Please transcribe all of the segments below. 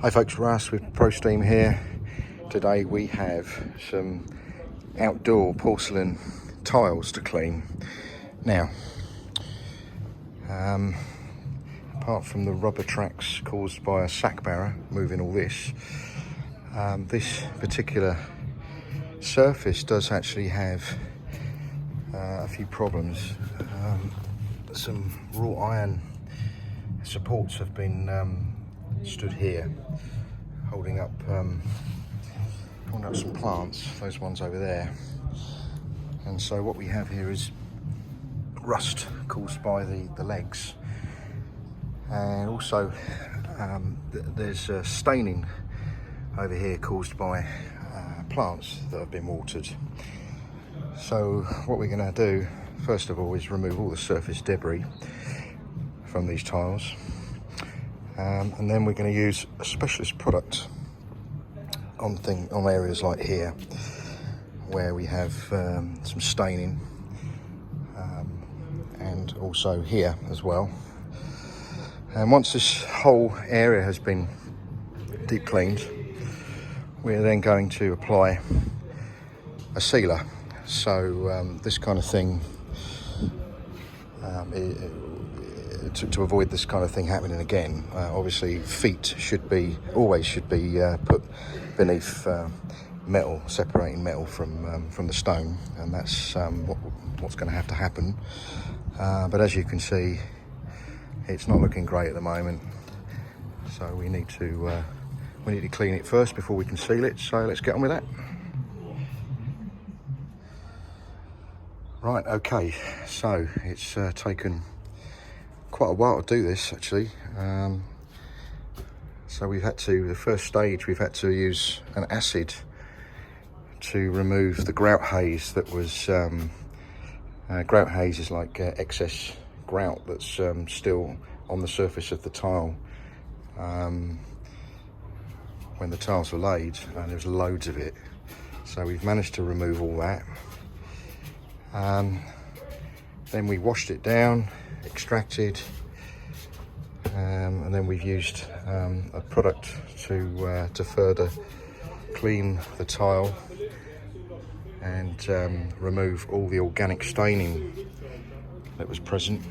Hi folks, Russ with Pro Steam here. Today we have some outdoor porcelain tiles to clean. Now, apart from the rubber tracks caused by a sack barrow moving all this, this particular surface does actually have a few problems. Some wrought iron supports have been stood here, holding up some plants, those ones over there. And so what we have here is rust caused by the legs, and also there's staining over here caused by plants that have been watered. So what we're going to do first of all is remove all the surface debris from these tiles, and then we're going to use a specialist product on areas like here where we have some staining, and also here as well. And once this whole area has been deep cleaned, we're then going to apply a sealer. So this kind of thing, to avoid this kind of thing happening again, obviously feet always should be put beneath metal, separating metal from the stone, and that's what's going to have to happen. But as you can see, it's not looking great at the moment, so we need to clean it first before we can seal it. So let's get on with that. Right, okay, so it's taken quite a while to do this actually. So the first stage we've had to use an acid to remove the grout haze that was, grout haze is like excess grout that's still on the surface of the tile when the tiles were laid, and there's loads of it. So we've managed to remove all that. Then we washed it down, extracted, and then we've used a product to further clean the tile and remove all the organic staining that was present.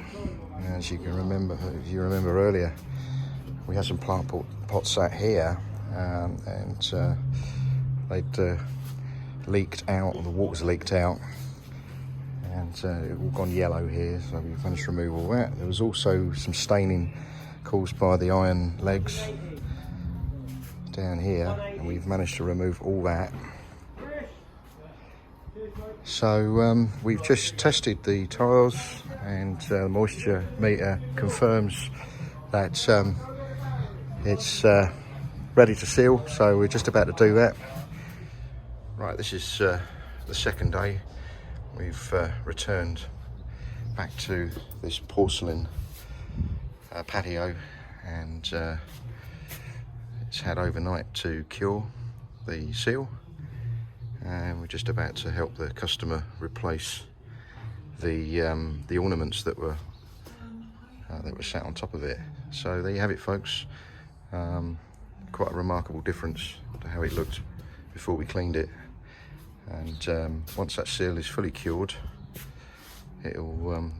As you can remember, if you remember earlier, we had some plant pots sat here, and they'd leaked out, or the water's leaked out, and it all gone yellow here, so we've managed to remove all that. There was also some staining caused by the iron legs down here, and we've managed to remove all that. So we've just tested the tiles, and the moisture meter confirms that it's ready to seal, so we're just about to do that. Right, this is the second day. We've returned back to this porcelain patio, and it's had overnight to cure the seal, and we're just about to help the customer replace the ornaments that were sat on top of it. So there you have it, folks. Quite a remarkable difference to how it looked before we cleaned it. And once that seal is fully cured, it'll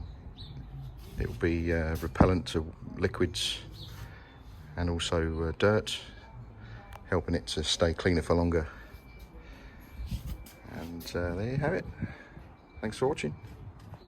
be repellent to liquids and also dirt, helping it to stay cleaner for longer. And there you have it. Thanks for watching.